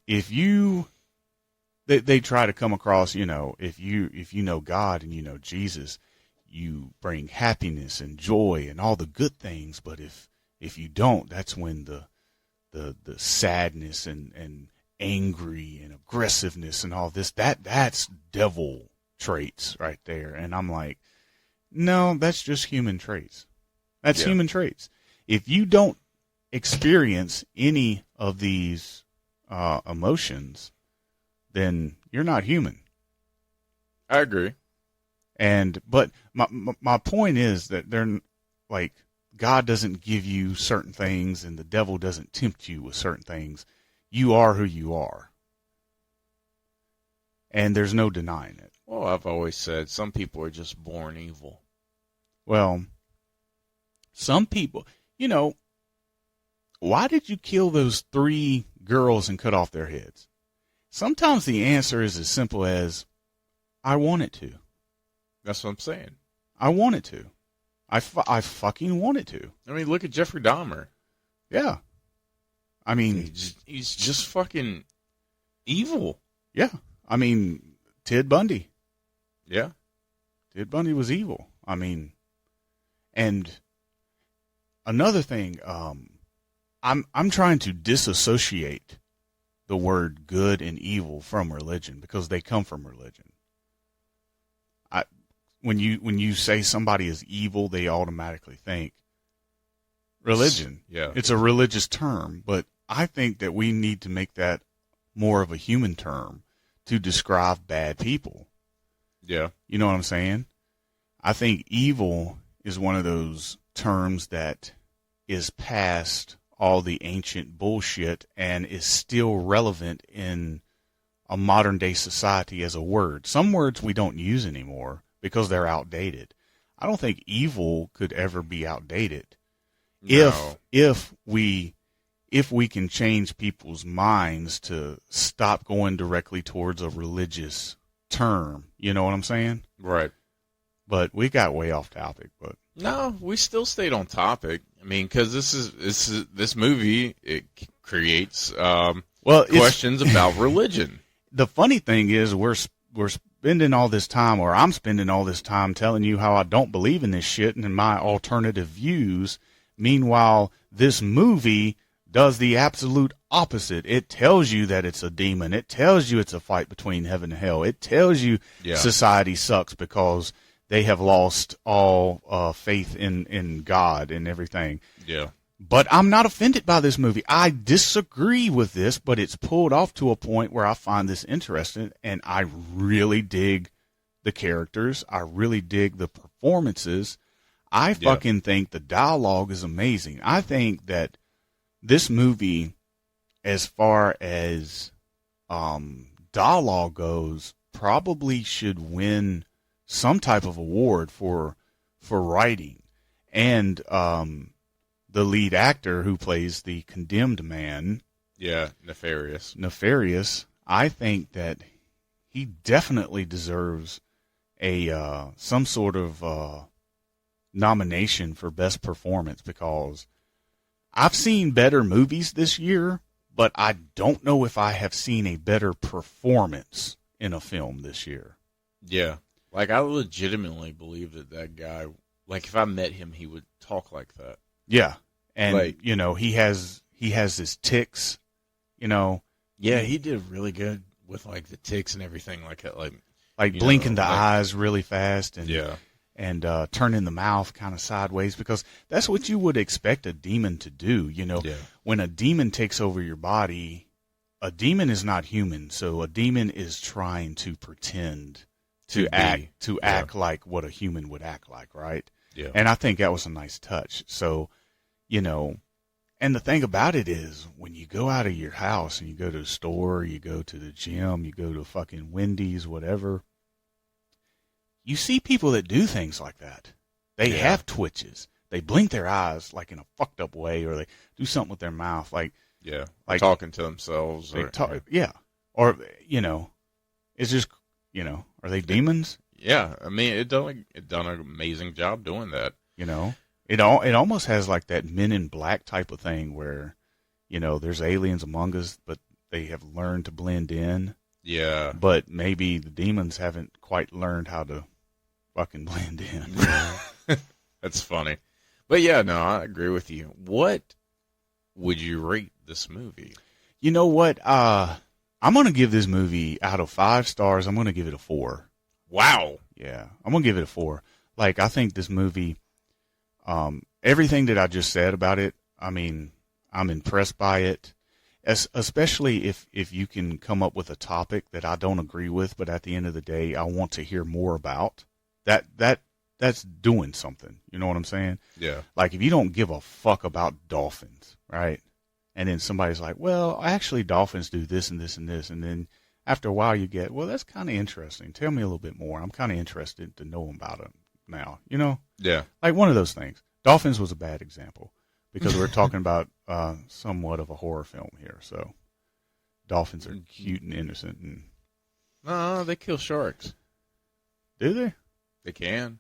if you, they try to come across, if you know God and you know Jesus, you bring happiness and joy and all the good things. But if you don't, that's when the sadness and angry and aggressiveness and all this, that's devil traits right there. And I'm like, no, that's just human traits. That's human traits. If you don't experience any of these emotions, then you're not human. I agree. But my point is that they're like, God doesn't give you certain things and the devil doesn't tempt you with certain things. You are who you are. And there's no denying it. Well, I've always said some people are just born evil. Well, some people, why did you kill those 3 girls and cut off their heads? Sometimes the answer is as simple as, I wanted to. That's what I'm saying. I wanted to. I fucking wanted to. I mean, look at Jeffrey Dahmer. Yeah. I mean, he's just fucking evil. Yeah. I mean, Ted Bundy. Yeah. Ted Bundy was evil. I mean, and another thing, I'm trying to disassociate the word good and evil from religion because they come from religion. When you say somebody is evil, they automatically think religion. Yeah. It's a religious term, but I think that we need to make that more of a human term to describe bad people. Yeah. You know what I'm saying? I think evil is one of those terms that is past all the ancient bullshit and is still relevant in a modern day society as a word. Some words we don't use anymore because they're outdated. I don't think evil could ever be outdated. No. If we can change people's minds to stop going directly towards a religious term, you know what I'm saying? Right. But we got way off topic. But no, we still stayed on topic. I mean, because this movie, it creates questions about religion. The funny thing is, we're spending all this time, or I'm spending all this time telling you how I don't believe in this shit and in my alternative views. Meanwhile, this movie does the absolute opposite. It tells you that it's a demon. It tells you it's a fight between heaven and hell. It tells you society sucks because they have lost all faith in God and everything. Yeah. But I'm not offended by this movie. I disagree with this, but it's pulled off to a point where I find this interesting, and I really dig the characters. I really dig the performances. I fucking think the dialogue is amazing. I think that this movie, as far as dialogue goes, probably should win some type of award for writing. And the lead actor who plays the condemned man, Nefarious, I think that he definitely deserves a some sort of nomination for best performance, because I've seen better movies this year, but I don't know if I have seen a better performance in a film this year. Yeah. Like, I legitimately believe that guy, like, if I met him, he would talk like that. Yeah. And, like, he has his tics, Yeah, he did really good with, like, the tics and everything like that. Like blinking the eyes really fast and turning the mouth kind of sideways, because that's what you would expect a demon to do. When a demon takes over your body, a demon is not human. So a demon is trying to pretend to act like what a human would act like, right? Yeah. And I think that was a nice touch. So, and the thing about it is, when you go out of your house and you go to the store, you go to the gym, you go to fucking Wendy's, whatever, you see people that do things like that. They have twitches. They blink their eyes like in a fucked up way, or they do something with their mouth, like talking to themselves. Or it's just, are they demons? Yeah, I mean, it done an amazing job doing that. It almost has like that Men in Black type of thing where, there's aliens among us, but they have learned to blend in. Yeah. But maybe the demons haven't quite learned how to fucking blend in. That's funny. But yeah, no, I agree with you. What would you rate this movie? You know what? I'm going to give this movie, out of 5 stars, I'm going to give it a 4. Wow. Yeah, I'm going to give it a 4. Like, I think this movie, everything that I just said about it, I mean, I'm impressed by it. Especially if you can come up with a topic that I don't agree with, but at the end of the day, I want to hear more about. That's doing something. You know what I'm saying? Yeah. Like, if you don't give a fuck about dolphins, right? And then somebody's like, well, actually, dolphins do this and this and this. And then after a while, you get, well, that's kind of interesting. Tell me a little bit more. I'm kind of interested to know about it now, you know? Yeah. Like one of those things. Dolphins was a bad example because we're talking about somewhat of a horror film here. So dolphins are cute and innocent. And no, they kill sharks. do they? They can.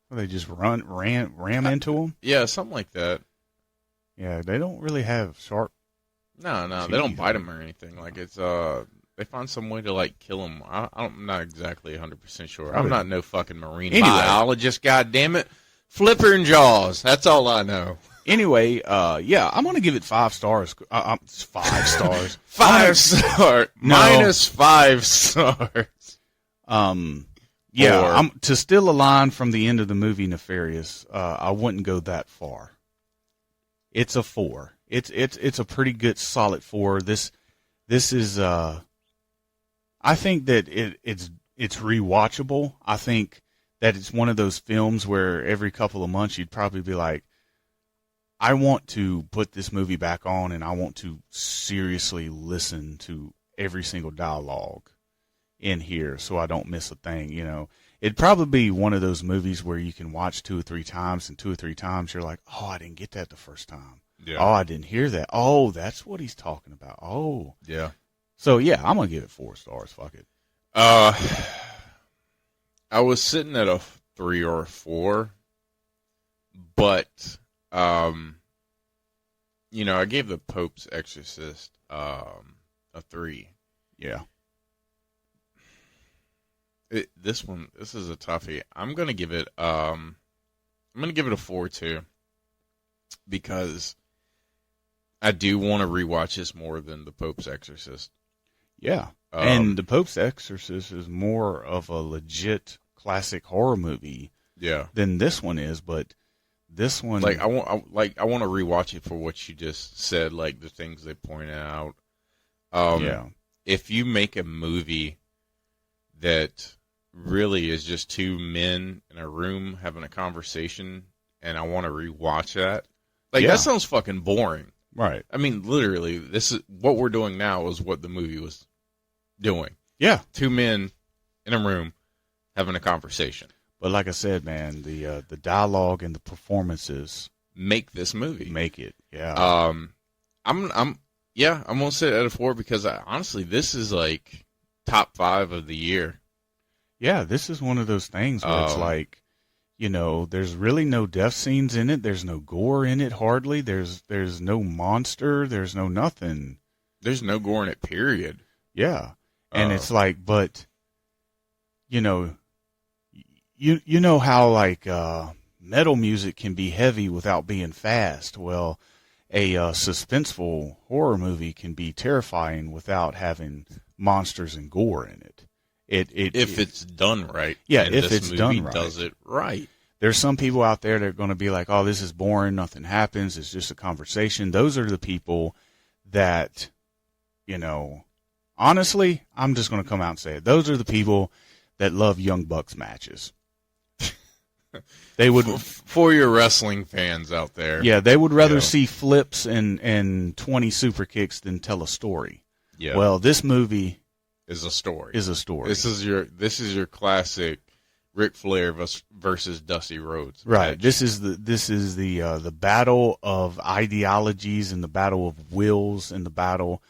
Well, they just ram into them? Yeah, something like that. Yeah, they don't really have sharp. No, they don't bite them or anything. Like it's they find some way to like kill them. I'm not exactly 100% sure. Probably. I'm not no fucking marine Anyway. biologist. God damn it, Flipper and Jaws. That's all I know. Anyway, yeah, I'm gonna give it 5 stars. 5 stars. 5 stars. No. Minus 5 stars. Yeah, to steal a line from the end of the movie Nefarious, I wouldn't go that far. It's a 4. It's a pretty good solid 4. This is I think that it's rewatchable. I think that it's one of those films where every couple of months you'd probably be like, I want to put this movie back on and I want to seriously listen to every single dialogue in here so I don't miss a thing, you know. It'd probably be one of those movies where you can watch 2 or 3 times, and 2 or 3 times you're like, oh, I didn't get that the first time. Yeah. Oh, I didn't hear that. Oh, that's what he's talking about. Oh. Yeah. So, yeah, I'm going to give it 4 stars. Fuck it. I was sitting at a 3 or a 4, but, you know, I gave the Pope's Exorcist a 3. Yeah. This is a toughie. I'm gonna give it a 4 too, because I do want to rewatch this more than the Pope's Exorcist. Yeah, and the Pope's Exorcist is more of a legit classic horror movie. Yeah. Than this one is, but this one, I want to rewatch it for what you just said, like the things they pointed out. Yeah. If you make a movie that really is just 2 men in a room having a conversation, and I want to rewatch that. Like, that sounds fucking boring. Right. I mean, literally, this is what we're doing now is what the movie was doing. Yeah. 2 men in a room having a conversation. But like I said, man, the dialogue and the performances make this movie. Make it. Yeah. I'm gonna sit at a 4 because honestly, this is like top 5 of the year. Yeah, this is one of those things where it's like, you know, there's really no death scenes in it. There's no gore in it, hardly. There's no monster. There's no nothing. There's no gore in it, period. Yeah. And it's like, but, you know, you know how, like, metal music can be heavy without being fast. Well, a suspenseful horror movie can be terrifying without having monsters and gore in it. If it's done right. Yeah, and if it's done right. Does it right. There's some people out there that are going to be like, oh, this is boring, nothing happens, it's just a conversation. Those are the people that, you know, honestly, I'm just going to come out and say it. Those are the people that love Young Bucks matches. They would for your wrestling fans out there. Yeah, they would rather see flips and 20 super kicks than tell a story. Yeah. Well, this movie is a story. This is your classic Ric Flair versus Dusty Rhodes. Right. Match. This is the battle of ideologies and the battle of wills and the battle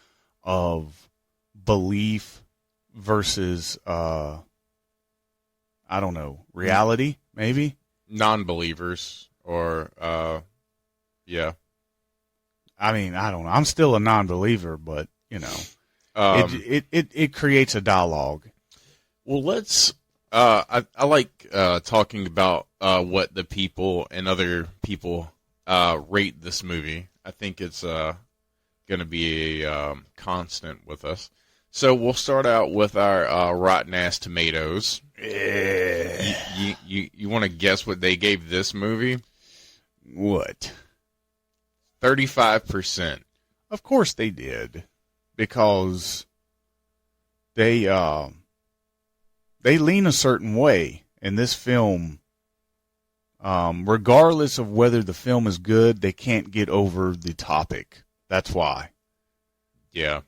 of belief versus I don't know, reality, maybe? Non-believers or I mean, I don't know. I'm still a non-believer, but you know, it creates a dialogue. Well, let's. I like talking about what the people and other people rate this movie. I think it's going to be a constant with us. So we'll start out with our rotten ass tomatoes. Yeah. You want to guess what they gave this movie? What? 35%. Of course they did, because they lean a certain way in this film. Regardless of whether the film is good, they can't get over the topic. That's why. Yeah.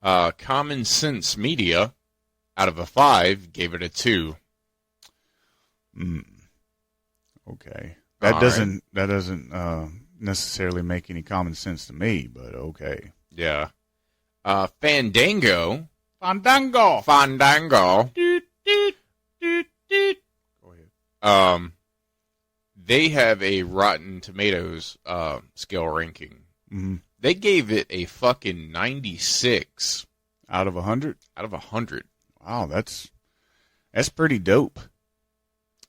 Common Sense Media, out of a 5, gave it a 2. Okay. That doesn't necessarily make any common sense to me, but okay. Yeah. Fandango. Doot, doot, doot, doot. Go ahead. They have a Rotten Tomatoes scale ranking. Mm-hmm. They gave it a fucking 96 Out of 100? out of 100. Wow, that's pretty dope.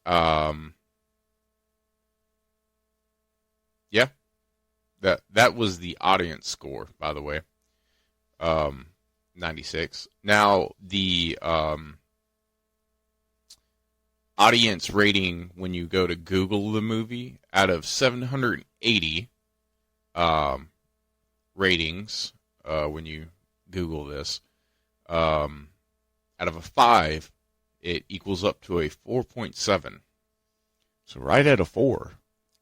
Yeah. That was the audience score, by the way. 96. Now, the audience rating when you go to Google the movie, out of 780 ratings, when you Google this, out of a 5, it equals up to a 4.7. So right at a 4.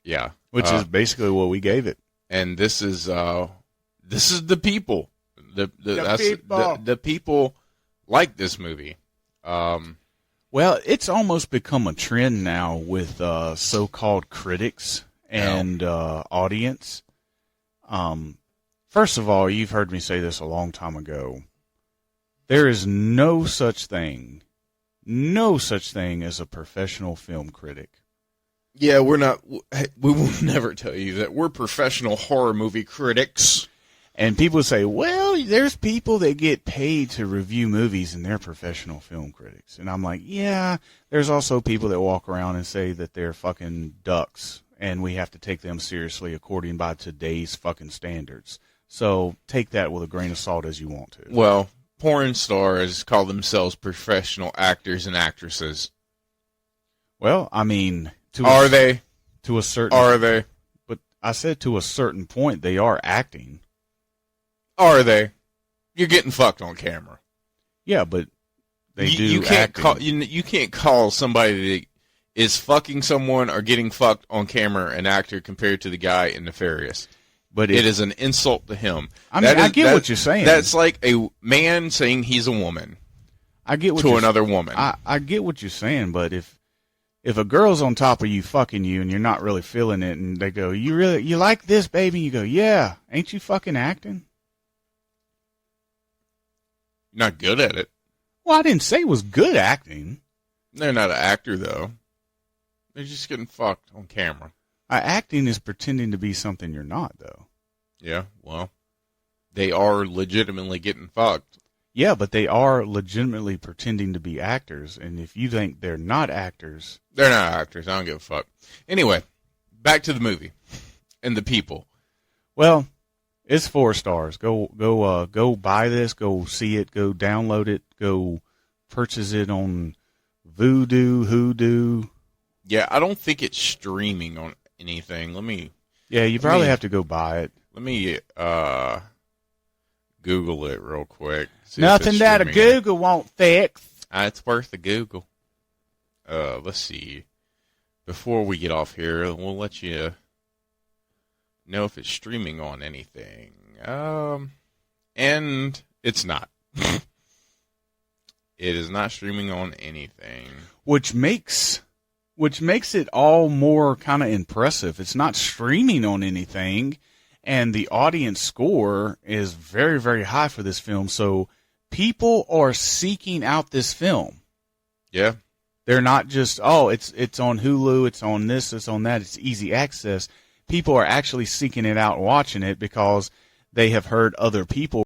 Yeah. Which is basically what we gave it. And this is the people. The people like this movie. Well, it's almost become a trend now with so-called critics and audience. First of all, you've heard me say this a long time ago. There is no such thing as a professional film critic. Yeah, we're not. We will never tell you that we're professional horror movie critics. And people say, well, there's people that get paid to review movies and they're professional film critics. And I'm like, yeah, there's also people that walk around and say that they're fucking ducks and we have to take them seriously according by today's fucking standards. So take that with a grain of salt as you want to. Well, porn stars call themselves professional actors and actresses. Well, I mean, are they? To a certain. Are they? But I said to a certain point they are acting. Are they? You're getting fucked on camera. Yeah, but they do. You can't acting. you can't call somebody that is fucking someone or getting fucked on camera an actor compared to the guy in Nefarious. But it is an insult to him. I mean, I get what you're saying. That's like a man saying he's a woman. I get what to another woman. I get what you're saying, but if a girl's on top of you fucking you and you're not really feeling it, and they go, you like this, baby? And you go, yeah. Ain't you fucking acting? Not good at it. Well, I didn't say it was good acting. They're not an actor, though. They're just getting fucked on camera. Acting is pretending to be something you're not, though. Yeah, well, they are legitimately getting fucked. Yeah, but they are legitimately pretending to be actors, and if you think they're not actors... They're not actors. I don't give a fuck. Anyway, back to the movie and the people. Well, it's 4 stars. Go buy this. Go see it. Go download it. Go purchase it on Voodoo, Hoodoo. Yeah, I don't think it's streaming on anything. Yeah, you probably have to go buy it. Let me Google it real quick. Nothing that a Google won't fix. It's worth a Google. Let's see. Before we get off here, we'll let you know if it's streaming on anything. And it's not. It is not streaming on anything. Which makes it all more kind of impressive. It's not streaming on anything, and the audience score is very, very high for this film. So people are seeking out this film. Yeah. They're not just, it's on Hulu, it's on this, it's on that, it's easy access. people are actually seeking it out and watching it because they have heard other people